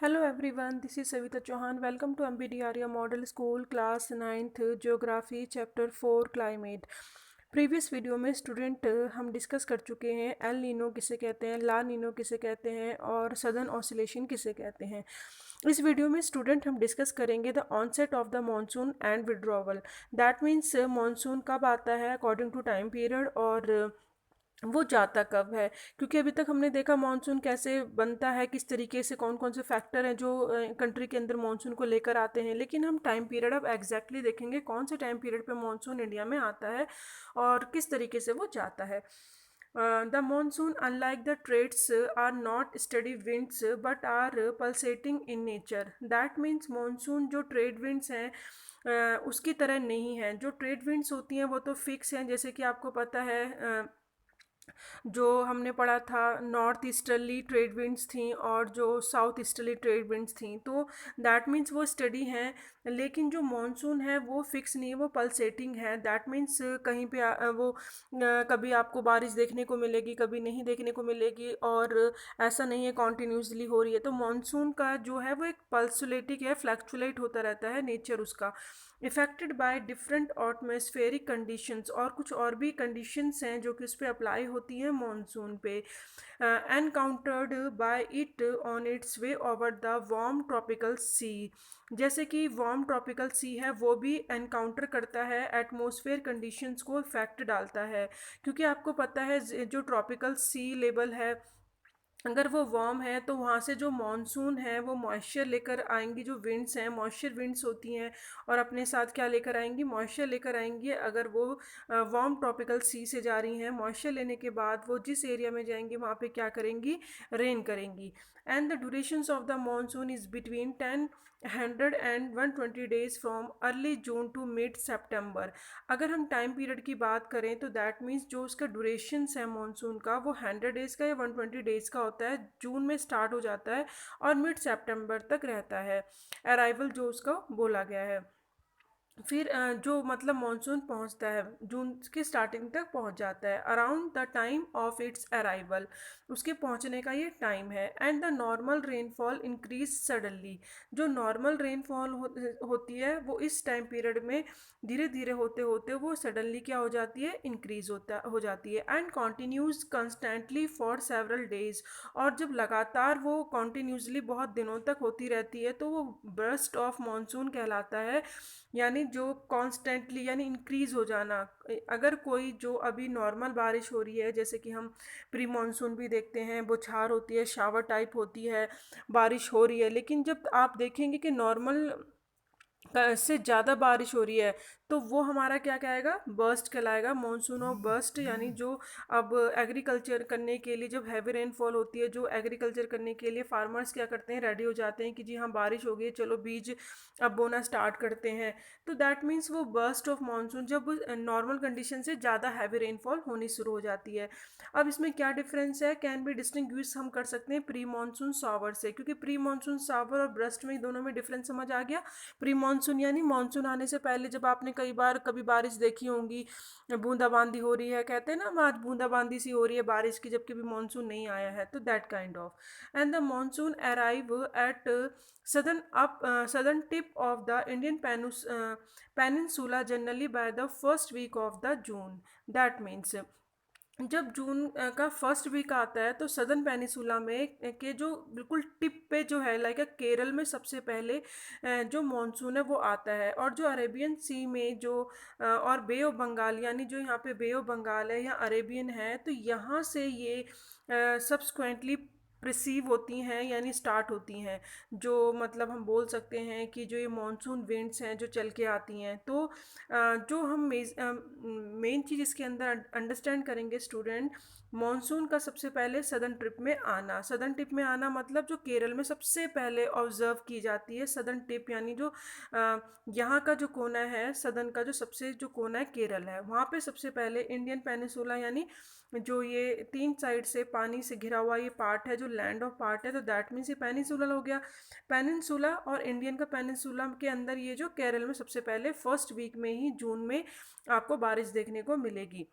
Hello everyone, this is Savita Chauhan. Welcome to MBDRA Model School Class 9th Geography Chapter 4 Climate. Previous video में student हम discuss कर चुके हैं El Nino किसे कहते हैं, ला नीनो किसे कहते हैं और सदर्न ऑसिलेशन किसे कहते हैं। इस वीडियो में स्टूडेंट हम डिस्कस करेंगे the onset of the monsoon and withdrawal. That means monsoon कब आता है अकॉर्डिंग टू टाइम पीरियड और वो जाता कब है, क्योंकि अभी तक हमने देखा मानसून कैसे बनता है, किस तरीके से कौन कौन से फैक्टर हैं जो कंट्री के अंदर मानसून को लेकर आते हैं। लेकिन हम टाइम पीरियड अब एग्जैक्टली देखेंगे कौन से टाइम पीरियड पे मानसून इंडिया में आता है और किस तरीके से वो जाता है। The monsoon unlike the trades are not steady winds but are pulsating in nature. That means monsoon जो ट्रेड विंड्स हैं उसकी तरह नहीं है। जो ट्रेड विंड्स होती हैं वो तो फिक्स हैं, जैसे कि आपको पता है जो हमने पढ़ा था नॉर्थ ईस्टर्ली ट्रेड विंड्स थी और जो साउथ ईस्टर्ली ट्रेड विंड्स थी, तो दैट मीन्स वो स्टडी हैं। लेकिन जो मॉनसून है वो फिक्स नहीं है, वो पल्सेटिंग है। दैट मीन्स कहीं पे कभी आपको बारिश देखने को मिलेगी, कभी नहीं देखने को मिलेगी, और ऐसा नहीं है कॉन्टीन्यूसली हो रही है। तो मॉनसून का जो है वो एक पल्सुलेटिक है, फ्लैक्चुलेट होता रहता है नेचर उसका। Affected by different atmospheric conditions, और कुछ और भी कंडीशंस हैं जो कि उस पर अप्लाई होती हैं मॉनसून पे। Encountered by it on its way over the warm tropical sea. जैसे कि वार्म ट्रॉपिकल सी है वो भी एनकाउंटर करता है एटमॉस्फेयर कंडीशंस को, इफेक्ट डालता है। क्योंकि आपको पता है जो ट्रॉपिकल सी लेवल है, अगर वो वार्म है तो वहाँ से जो मॉनसून है वो मॉइस्चर लेकर आएंगी। जो विंड्स हैं मॉइस्चर विंड्स होती हैं, और अपने साथ क्या लेकर आएंगी, मॉइस्चर लेकर आएंगी। अगर वो वार्म ट्रॉपिकल सी से जा रही हैं, मॉइस्चर लेने के बाद वो जिस एरिया में जाएंगी वहाँ पे क्या करेंगी, रेन करेंगी। And the durations of the monsoon is between 100 and 120 days from early June to mid September. अगर हम टाइम पीरियड की बात करें तो दैट मीन्स जो उसका ड्यूरेशंस है मॉनसून का वो 100 डेज़ का या 120 डेज़ का होता है। जून में स्टार्ट हो जाता है और मिड सेप्टेम्बर तक रहता है, अराइवल जो उसका बोला गया है। फिर जो मतलब मानसून पहुंचता है जून की स्टार्टिंग तक पहुंच जाता है, around the time of its arrival, उसके पहुंचने का ये टाइम है। And the normal rainfall increase suddenly. जो नॉर्मल रेनफॉल होती है वो इस टाइम पीरियड में धीरे धीरे होते होते वो सडनली क्या हो जाती है, इंक्रीज हो जाती है। And continues constantly for several days, और जब लगातार वो कॉन्टीन्यूसली बहुत दिनों तक होती रहती है तो वो बर्स्ट ऑफ मानसून कहलाता है। यानी जो कॉन्स्टेंटली यानी इंक्रीज़ हो जाना। अगर कोई जो अभी नॉर्मल बारिश हो रही है, जैसे कि हम प्री मानसून भी देखते हैं, बौछार होती है, शावर टाइप होती है, बारिश हो रही है, लेकिन जब आप देखेंगे कि नॉर्मल से ज़्यादा बारिश हो रही है तो वो हमारा क्या कहलाएगा, बर्स्ट कहलाएगा, मानसून ऑफ बर्स्ट। यानी जो अब एग्रीकल्चर करने के लिए जब हैवी रेनफॉल होती है, जो एग्रीकल्चर करने के लिए फार्मर्स क्या करते हैं, रेडी हो जाते हैं कि जी हाँ बारिश हो गई, चलो बीज अब बोना स्टार्ट करते हैं। तो दैट मीन्स वो बर्स्ट ऑफ मानसून जब नॉर्मल कंडीशन से ज़्यादा हैवी रेनफॉल होनी शुरू हो जाती है। अब इसमें क्या डिफरेंस है, कैन बी डिस्टिंग्विश हम कर सकते हैं प्री मानसून सावर से, क्योंकि प्री मानसून सावर और ब्रस्ट में दोनों में डिफरेंस समझ आ गया। प्री मानसून यानी मानसून आने से पहले, जब आपने कभी बारिश देखी होंगी, बूंदाबांदी हो रही है, कहते हैं ना आज बूंदाबांदी सी हो रही है बारिश की, जबकि भी मानसून नहीं आया है, तो that kind of. And the monsoon arrive at southern tip of the Indian peninsula generally by the first week of the June. That means जब जून का फर्स्ट वीक आता है तो सदर्न पेनिसुला में के जो बिल्कुल टिप पे जो है, लाइक केरल में सबसे पहले जो मानसून है वो आता है। और जो अरेबियन सी में जो और बे ऑफ बंगाल, यानी जो यहाँ पे बे ऑफ बंगाल है या अरेबियन है, तो यहाँ से ये सब्सक्वेंटली प्रिसीव होती हैं, यानी स्टार्ट होती हैं। जो मतलब हम बोल सकते हैं कि जो ये मानसून विंड्स हैं जो चल के आती हैं, तो जो हम मेन चीज़ इसके अंदर अंडरस्टैंड करेंगे स्टूडेंट, मॉनसून का सबसे पहले सदर्न टिप में आना। सदर्न टिप में आना मतलब जो केरल में सबसे पहले ऑब्जर्व की जाती है सदर्न टिप, यानी जो यहाँ का जो कोना है, सदर्न का जो सबसे जो कोना है केरल है, वहाँ पे सबसे पहले इंडियन पेनिसुला, यानी जो ये तीन साइड से पानी से घिरा हुआ ये पार्ट है, जो लैंड ऑफ पार्ट है, तो दैट मीन्स ये पेनिसुला हो गया। पेनिनसुला और इंडियन का पेनिनसुला के अंदर ये जो केरल में सबसे पहले फर्स्ट वीक में ही जून में आपको बारिश देखने को मिलेगी।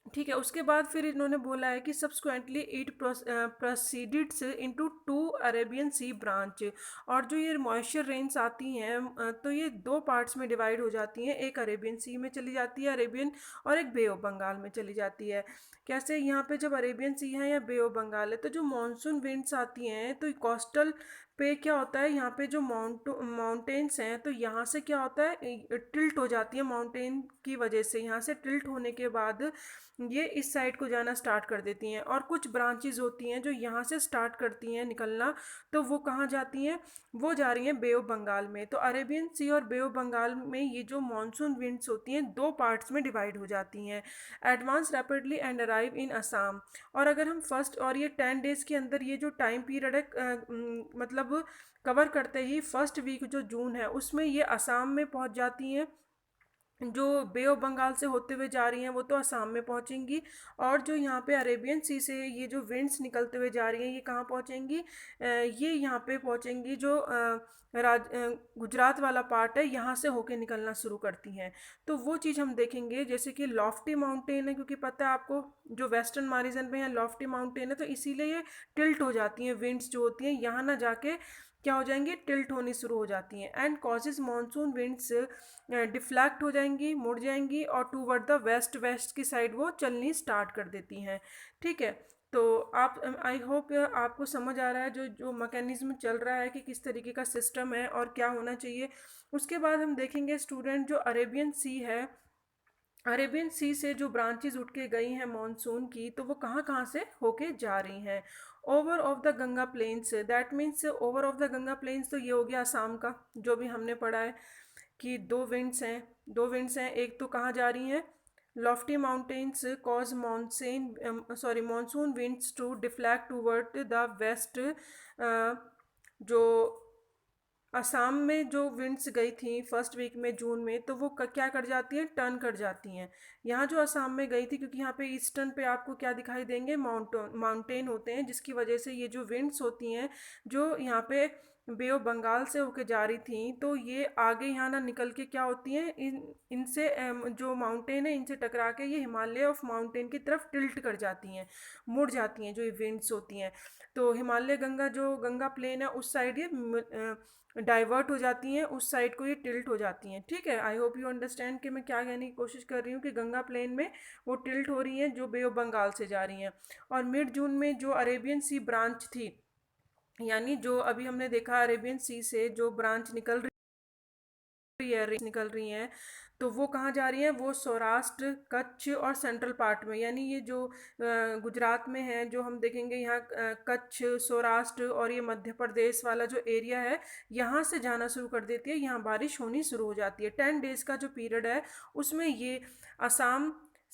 ठीक है। उसके बाद फिर इन्होंने बोला है कि subsequently it proceeds into to Arabian sea branch. और जो ये मॉइस्चर रेंस आती हैं तो ये दो पार्ट्स में डिवाइड हो जाती हैं, एक अरेबियन सी में चली जाती है अरेबियन, और एक बे ऑफ बंगाल में चली जाती है। कैसे? यहाँ पे जब अरेबियन सी है या बे ऑफ बंगाल है तो जो मानसून विंड्स आती हैं तो कोस्टल पे क्या होता है, यहाँ पे जो माउंटेन्स हैं तो यहाँ से क्या होता है, टिल्ट हो जाती है माउंटेन की वजह से। यहाँ से टिल्ट होने के बाद ये इस साइड को जाना स्टार्ट कर देती हैं, और कुछ ब्रांचेस होती हैं जो यहाँ से स्टार्ट करती हैं निकलना, तो वो कहाँ जाती हैं, वो जा रही हैं बे ऑफ बंगाल में। तो अरेबियन सी और बे ऑफ बंगाल में ये जो मानसून विंड्स होती हैं दो पार्ट्स में डिवाइड हो जाती हैं, advance rapidly and arrive in Assam. और अगर हम फर्स्ट, और ये 10 डेज़ के अंदर ये जो टाइम पीरियड है मतलब कवर करते ही फर्स्ट वीक जो जून है उसमें ये असम में पहुंच जाती हैं। जो बे ऑफ बंगाल से होते हुए जा रही हैं वो तो असम में पहुंचेंगी, और जो यहाँ पे अरेबियन सी से ये जो विंड्स निकलते हुए जा रही हैं ये कहाँ पहुंचेंगी, ये यहाँ पे पहुंचेंगी जो गुजरात वाला पार्ट है यहाँ से होके निकलना शुरू करती हैं। तो वो चीज़ हम देखेंगे, जैसे कि लॉफ्टी माउंटेन है, क्योंकि पता है आपको जो वेस्टर्न मारीजन में है लॉफ्टी माउंटेन है, तो इसीलिए ये टिल्ट हो जाती हैं विंड्स जो होती हैं यहाँ ना जाके क्या हो जाएंगी, टिल्ट होनी शुरू हो जाती हैं, एंड कॉजेज मानसून विंड्स डिफ्लैक्ट हो जाएंगी, मुड़ जाएंगी, और टूवर्ड द वेस्ट, वेस्ट की साइड वो चलनी स्टार्ट कर देती हैं। ठीक है। तो आप, आई होप आपको समझ आ रहा है जो जो मैकेनिज्म चल रहा है कि किस तरीके का सिस्टम है और क्या होना चाहिए। उसके बाद हम देखेंगे स्टूडेंट जो अरेबियन सी है, अरेबियन सी से जो ब्रांचेज उठ के गई हैं मानसून की, तो वो कहाँ कहाँ से होके जा रही हैं। Over of the Ganga plains, that means over of the Ganga plains, तो ये हो गया असम का जो भी हमने पढ़ा है कि दो विंड्स हैं, दो विंड्स हैं, एक तो कहाँ जा रही हैं, lofty mountains cause monsoon winds to deflect toward the west. जो असम में जो विंड्स गई थी फर्स्ट वीक में जून में, तो वो क्या कर जाती हैं, टर्न कर जाती हैं। यहाँ जो असम में गई थी, क्योंकि यहाँ पे ईस्टर्न पे आपको क्या दिखाई देंगे, माउंटेन होते हैं, जिसकी वजह से ये जो विंड्स होती हैं जो यहाँ पे बे ऑफ बंगाल से होके जा रही थी, तो ये आगे यहाँ ना निकल के क्या होती हैं, इनसे जो माउंटेन है इनसे टकरा के ये हिमालय ऑफ माउंटेन की तरफ टिल्ट कर जाती हैं, मुड़ जाती हैं जो ये विंड्स होती हैं। तो हिमालय गंगा, जो गंगा प्लेन है उस साइड ये डाइवर्ट हो जाती हैं, उस साइड को ये टिल्ट हो जाती हैं। ठीक है। आई होप यू अंडरस्टैंड कि मैं क्या कहने की कोशिश कर रही हूँ, कि गंगा प्लेन में वो टिल्ट हो रही हैं जो बे ऑफ बंगाल से जा रही हैं। और मिड जून में जो अरेबियन सी ब्रांच थी, यानी जो अभी हमने देखा अरेबियन सी से जो ब्रांच निकल रही हैं, तो वो कहाँ जा रही हैं, वो सौराष्ट्र, कच्छ और सेंट्रल पार्ट में, यानी ये जो गुजरात में है, जो हम देखेंगे यहाँ कच्छ, सौराष्ट्र और ये मध्य प्रदेश वाला जो एरिया है यहाँ से जाना शुरू कर देती है, यहाँ बारिश होनी शुरू हो जाती है। 10 डेज़ का जो पीरियड है उसमें ये असम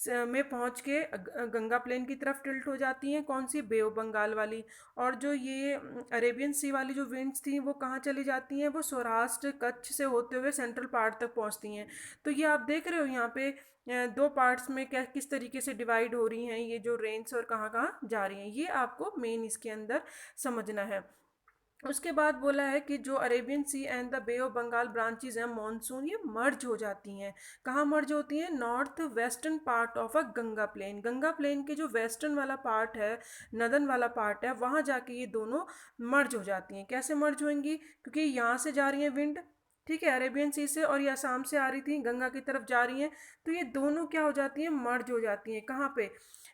में पहुंच के गंगा प्लेन की तरफ टिल्ट हो जाती हैं, कौन सी, बे ऑफ बंगाल वाली। और जो ये अरेबियन सी वाली जो विंड्स थी वो कहाँ चली जाती हैं, वो सौराष्ट्र, कच्छ से होते हुए सेंट्रल पार्ट तक पहुँचती हैं। तो ये आप देख रहे हो यहाँ पे दो पार्ट्स में क्या किस तरीके से डिवाइड हो रही हैं ये जो रेंज, और कहाँ कहाँ जा रही हैं, ये आपको मेन इसके अंदर समझना है। उसके बाद बोला है कि जो Arabian sea and the bay of Bengal branches हैं मानसून, ये मर्ज हो जाती हैं। कहाँ मर्ज होती हैं, north western part of a Ganga plain, Ganga plain के जो वेस्टर्न वाला पार्ट है, नदन वाला पार्ट है, वहाँ जाके ये दोनों मर्ज हो जाती हैं। कैसे मर्ज होंगी, क्योंकि यहाँ से जा रही हैं विंड, ठीक है, अरेबियन सी से, और ये असम से आ रही थी गंगा की तरफ जा रही हैं, तो ये दोनों क्या हो जाती हैं, मर्ज हो जाती हैं। कहाँ पे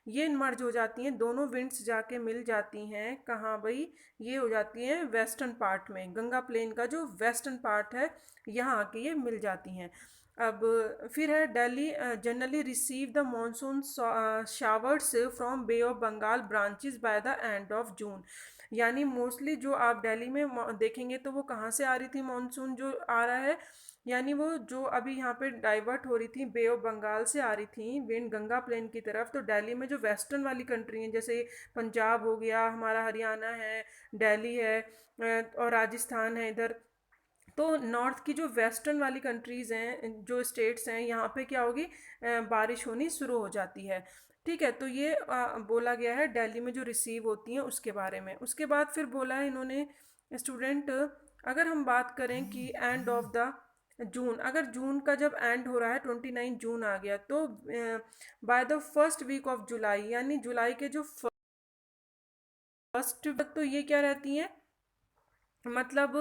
ये मर्ज हो जाती हैं, दोनों विंड्स जाके मिल जाती हैं, कहाँ भाई, ये हो जाती हैं वेस्टर्न पार्ट में, गंगा प्लेन का जो वेस्टर्न पार्ट है यहाँ आके ये मिल जाती हैं। अब फिर है Delhi generally receive the monsoon showers from bay of Bengal branches by the end of June. यानी मोस्टली जो आप दिल्ली में देखेंगे तो वो कहाँ से आ रही थी मानसून जो आ रहा है, यानी वो जो अभी यहाँ पे डाइवर्ट हो रही थी बे ऑफ बंगाल से आ रही थी विंड गंगा प्लेन की तरफ, तो दिल्ली में जो वेस्टर्न वाली कंट्री हैं, जैसे पंजाब हो गया हमारा, हरियाणा है, दिल्ली है और राजस्थान है इधर, तो नॉर्थ की जो वेस्टर्न वाली कंट्रीज़ हैं, जो स्टेट्स हैं, यहाँ पे क्या होगी, बारिश होनी शुरू हो जाती है। ठीक है। तो ये बोला गया है दिल्ली में जो रिसीव होती हैं उसके बारे में। उसके बाद फिर बोला है इन्होंने स्टूडेंट, अगर हम बात करें कि एंड ऑफ द जून, अगर जून का जब एंड हो रहा है 29 जून आ गया, तो by the first week of July, यानी जुलाई के जो फर्स्ट तक, तो ये क्या रहती हैं, मतलब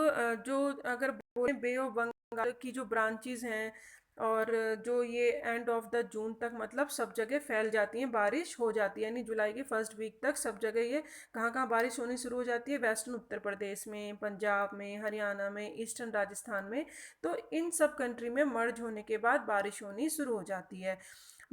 जो अगर बोले बे ऑफ बंगाल की जो ब्रांचेस हैं, और जो ये एंड ऑफ द जून तक मतलब सब जगह फैल जाती हैं, बारिश हो जाती है, यानी जुलाई के फर्स्ट वीक तक सब जगह ये कहाँ कहाँ बारिश होनी शुरू हो जाती है, वेस्टर्न उत्तर प्रदेश में, पंजाब में, हरियाणा में, ईस्टर्न राजस्थान में। तो इन सब कंट्री में मर्ज होने के बाद बारिश होनी शुरू हो जाती है।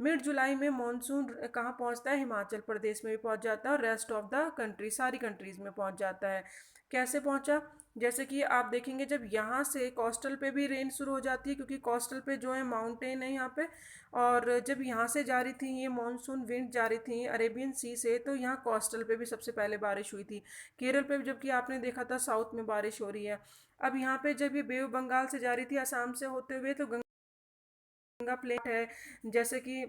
मिड जुलाई में मॉनसून कहाँ पहुँचता है, हिमाचल प्रदेश में भी पहुँच जाता है, और रेस्ट ऑफ द कंट्री सारी कंट्रीज़ में पहुँच जाता है। कैसे पहुँचा, जैसे कि आप देखेंगे जब यहाँ से कोस्टल पे भी रेन शुरू हो जाती है, क्योंकि कोस्टल पे जो है माउंटेन है यहाँ पे, और जब यहाँ से जा रही थी ये मॉनसून विंड जा रही थी अरेबियन सी से, तो यहाँ कोस्टल पे भी सबसे पहले बारिश हुई थी। केरल पे भी जबकि आपने देखा था साउथ में बारिश हो रही है। अब यहाँ पे जब ये बे ऑफ बंगाल से जा रही थी असम से होते हुए, तो गंगा प्लेट है, जैसे कि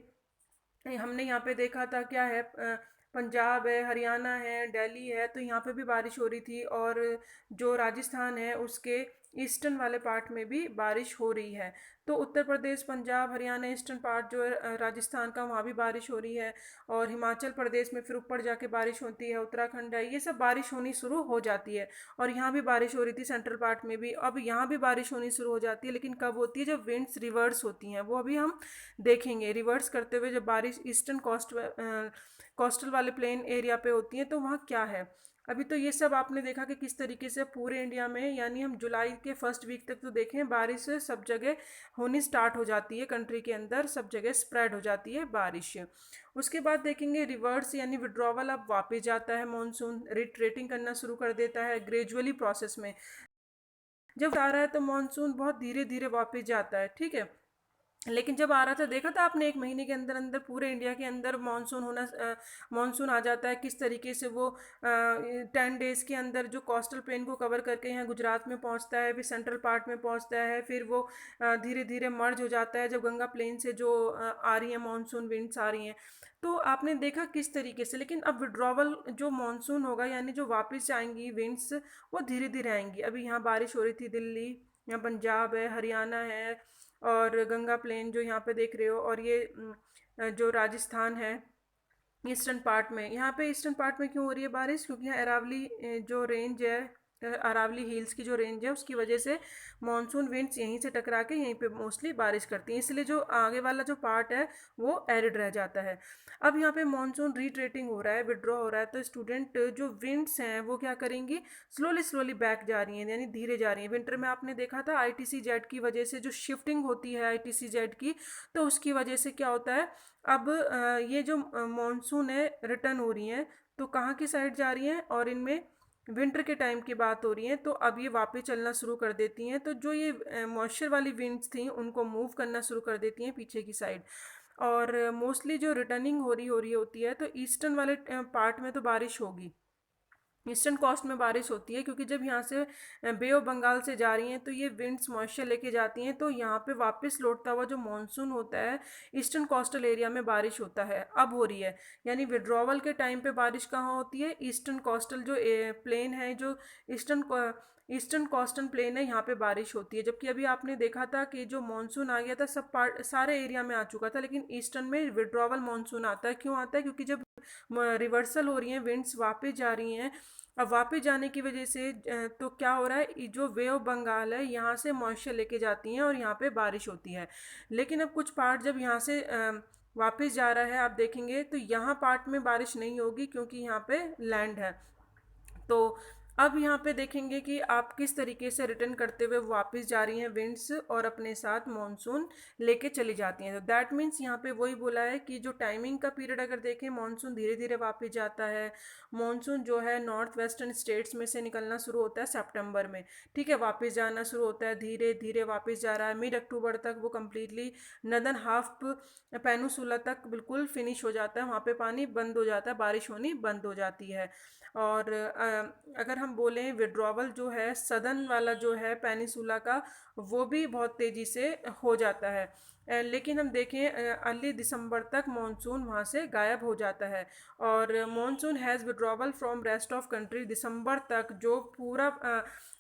हमने यहाँ पे देखा था क्या है, पंजाब है, हरियाणा है, दिल्ली है, तो यहाँ पे भी बारिश हो रही थी, और जो राजस्थान है उसके ईस्टर्न वाले पार्ट में भी बारिश हो रही है। तो उत्तर प्रदेश, पंजाब, हरियाणा, ईस्टर्न पार्ट जो है राजस्थान का, वहाँ भी बारिश हो रही है, और हिमाचल प्रदेश में फिर ऊपर जाके बारिश होती है, उत्तराखंड है, ये सब बारिश होनी शुरू हो जाती है। और यहाँ भी बारिश हो रही थी सेंट्रल पार्ट में भी, अब यहाँ भी बारिश होनी शुरू हो जाती है, लेकिन कब होती है, जब विंड्स रिवर्स होती हैं, वो अभी हम देखेंगे। रिवर्स करते हुए जब बारिश ईस्टर्न कोस्टल वाले प्लेन एरिया पे होती है, तो वहाँ क्या है। अभी तो ये सब आपने देखा कि किस तरीके से पूरे इंडिया में, यानी हम जुलाई के फर्स्ट वीक तक तो देखें बारिश सब जगह होनी स्टार्ट हो जाती है, कंट्री के अंदर सब जगह स्प्रेड हो जाती है बारिश। उसके बाद देखेंगे रिवर्स यानी विड्रॉवल, अब वापस जाता है मॉनसून, रिट्रेटिंग करना शुरू कर देता है ग्रेजुअली प्रोसेस में। जब आ रहा है तो मॉनसून बहुत धीरे धीरे वापस जाता है, ठीक है। लेकिन जब आ रहा था देखा था आपने, एक महीने के अंदर अंदर पूरे इंडिया के अंदर मानसून आ जाता है, किस तरीके से वो 10 डेज के अंदर जो कोस्टल प्लेन को कवर करके यहाँ गुजरात में पहुँचता है, फिर सेंट्रल पार्ट में पहुँचता है, फिर वो धीरे धीरे मर्ज हो जाता है जब गंगा प्लेन से जो आ रही है मानसून विंड्स आ रही हैं। तो आपने देखा किस तरीके से, लेकिन अब विड्रॉवल जो मानसून होगा, यानी जो वापस आएंगी विंड्स, वो धीरे धीरे आएंगी। अभी यहाँ बारिश हो रही थी दिल्ली, यहाँ पंजाब है, हरियाणा है, और गंगा प्लेन जो यहाँ पे देख रहे हो, और ये जो राजस्थान है ईस्टर्न पार्ट में। यहाँ पे ईस्टर्न पार्ट में क्यों हो रही है बारिश, क्योंकि यहाँ अरावली जो रेंज है, अरावली हिल्स की जो रेंज है, उसकी वजह से मानसून विंड्स यहीं से टकरा के यहीं पे मोस्टली बारिश करती हैं, इसलिए जो आगे वाला जो पार्ट है वो एरिड रह जाता है। अब यहाँ पे मानसून रिट्रेटिंग हो रहा है, विड्रॉ हो रहा है, तो स्टूडेंट जो विंड्स हैं वो क्या करेंगी, स्लोली स्लोली बैक जा रही हैं, यानी धीरे जा रही हैं। विंटर में आपने देखा था आईटीसी जेट की वजह से जो शिफ्टिंग होती है आईटीसी जेट की, तो उसकी वजह से क्या होता है, अब ये जो मॉनसून है रिटर्न हो रही हैं, तो कहाँ की साइड जा रही हैं, और इनमें विंटर के टाइम की बात हो रही है, तो अब ये वापस चलना शुरू कर देती हैं, तो जो ये मॉइस्चर वाली विंड्स थी उनको मूव करना शुरू कर देती हैं पीछे की साइड। और मोस्टली जो रिटर्निंग हो रही होती है, तो ईस्टर्न वाले पार्ट में तो बारिश होगी, ईस्टर्न कोस्ट में बारिश होती है, क्योंकि जब यहाँ से बे ऑफ बंगाल से जा रही हैं तो ये विंड्स मॉइस्चर लेके जाती हैं, तो यहाँ पे वापस लौटता हुआ जो मानसून होता है ईस्टर्न कोस्टल एरिया में बारिश होता है, अब हो रही है। यानी विड्रॉवल के टाइम पे बारिश कहाँ होती है, ईस्टर्न कोस्टल जो प्लेन है, जो ईस्टर्न कोस्टल प्लेन है, यहाँ पे बारिश होती है। जबकि अभी आपने देखा था कि जो मानसून आ गया था सब पार्ट सारे एरिया में आ चुका था, लेकिन ईस्टर्न में विड्रॉवल मानसून आता है। क्यों आता है, क्योंकि जब रिवर्सल हो रही है, विंड्स वापस जा रही हैं, अब वापस जाने की वजह से तो क्या हो रहा है, जो वे ऑफ बंगाल है यहाँ से मॉइस्चर लेके जाती हैं और यहाँ पे बारिश होती है। लेकिन अब कुछ पार्ट जब यहाँ से वापस जा रहा है, आप देखेंगे तो यहाँ पार्ट में बारिश नहीं होगी, क्योंकि यहाँ पे लैंड है। तो अब यहाँ पे देखेंगे कि आप किस तरीके से रिटर्न करते हुए वापस जा रही हैं विंड्स, और अपने साथ मॉनसून लेके चली जाती हैं। तो दैट मीन्स यहाँ पे वही बोला है कि जो टाइमिंग का पीरियड अगर देखें, मॉनसून धीरे धीरे वापस जाता है। मॉनसून जो है नॉर्थ वेस्टर्न स्टेट्स में से निकलना शुरू होता है सितंबर में, ठीक है, वापस जाना शुरू होता है, धीरे धीरे वापस जा रहा है। मिड अक्टूबर तक वो कम्प्लीटली नदन हाफ पेनुसुला तक बिल्कुल फिनिश हो जाता है, वहाँ पे पानी बंद हो जाता है, बारिश होनी बंद हो जाती है। और अगर हम बोलें विड्रॉवल जो है सदर्न वाला जो है पेनिसुला का, वो भी बहुत तेज़ी से हो जाता है। लेकिन हम देखें अर्ली दिसंबर तक मानसून वहाँ से गायब हो जाता है। और monsoon has withdrawal from rest of country, दिसंबर तक जो पूरा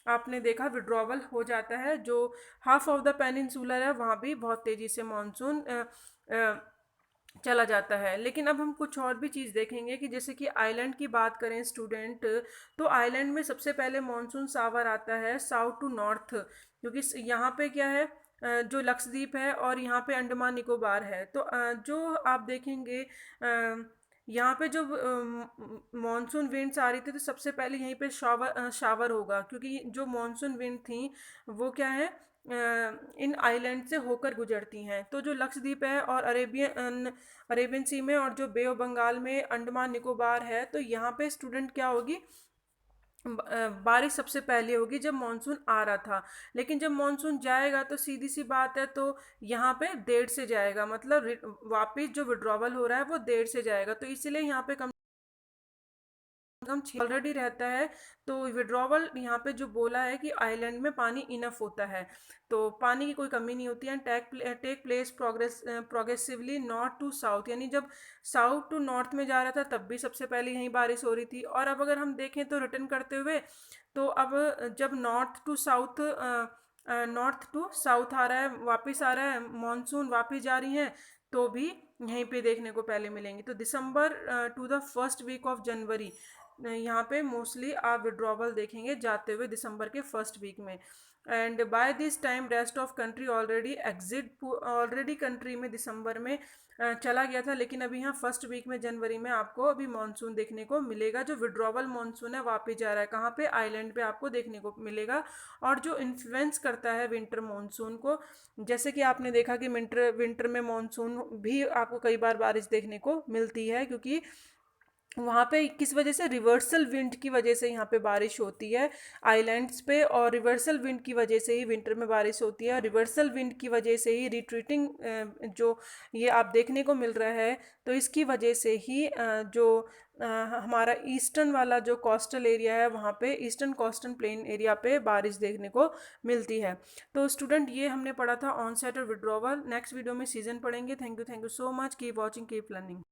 आपने देखा विड्रॉवल हो जाता है। जो हाफ ऑफ द पेनिनसुलर है वहाँ भी बहुत तेज़ी से मानसून चला जाता है। लेकिन अब हम कुछ और भी चीज़ देखेंगे कि जैसे कि आइलैंड की बात करें स्टूडेंट, तो आइलैंड में सबसे पहले मानसून सावर आता है साउथ टू नॉर्थ, क्योंकि यहाँ पे क्या है, जो लक्षद्वीप है और यहाँ पे अंडमान निकोबार है। तो जो आप देखेंगे यहाँ पे जो मानसून विंड्स आ रही थी तो सबसे पहले यहीं पे शावर होगा, क्योंकि जो मानसून विंड थी वो क्या है, इन आइलैंड से होकर गुजरती हैं। तो जो लक्षद्वीप है और अरेबियन सी में और जो बे ऑफ बंगाल में अंडमान निकोबार है, तो यहाँ पे स्टूडेंट क्या होगी, बारिश सबसे पहले होगी जब मानसून आ रहा था। लेकिन जब मानसून जाएगा तो सीधी सी बात है, तो यहाँ पे देर से जाएगा, मतलब वापस जो विड्रॉवल हो रहा है वो देर से जाएगा। तो इसलिए यहाँ पे कम ऑलरेडी रहता है। तो विड्रॉवल यहाँ पे जो बोला है कि आइलैंड में पानी इनफ होता है, तो पानी की कोई कमी नहीं होती है। Take place progressively north to south, यानी जब साउथ टू नॉर्थ में जा रहा था तब भी सबसे पहले यहीं बारिश हो रही थी। और अब अगर हम देखें तो रिटर्न करते हुए, तो अब जब नॉर्थ टू साउथ आ रहा है, वापस आ रहा है, मानसून वापस जा रही हैं, तो भी यहीं पे देखने को पहले मिलेंगी। तो December to the first week of January, यहाँ पे मोस्टली आप विड्रॉवल देखेंगे जाते हुए दिसंबर के फर्स्ट वीक में। And by this time rest of country already country में दिसंबर में चला गया था। लेकिन अभी यहाँ फर्स्ट वीक में जनवरी में आपको अभी मानसून देखने को मिलेगा। जो विड्रॉवल मानसून है वापस जा रहा है, कहाँ पे, आइलैंड पे आपको देखने को मिलेगा। और जो इन्फ्लुएंस करता है विंटर मानसून को, जैसे कि आपने देखा कि विंटर में मानसून भी आपको कई बार बारिश देखने को मिलती है, क्योंकि वहाँ पे किस वजह से, रिवर्सल विंड की वजह से यहाँ पे बारिश होती है आइलैंड्स पे। और रिवर्सल विंड की वजह से ही विंटर में बारिश होती है, और रिवर्सल विंड की वजह से ही रिट्रीटिंग जो ये आप देखने को मिल रहा है, तो इसकी वजह से ही जो हमारा ईस्टर्न वाला जो कोस्टल एरिया है वहाँ पे, ईस्टर्न कोस्टल प्लेन एरिया पे बारिश देखने को मिलती है। तो स्टूडेंट ये हमने पढ़ा था ऑनसेट और विड्रॉवल। नेक्स्ट वीडियो में सीजन पढ़ेंगे। Thank you so much, keep watching, keep learning.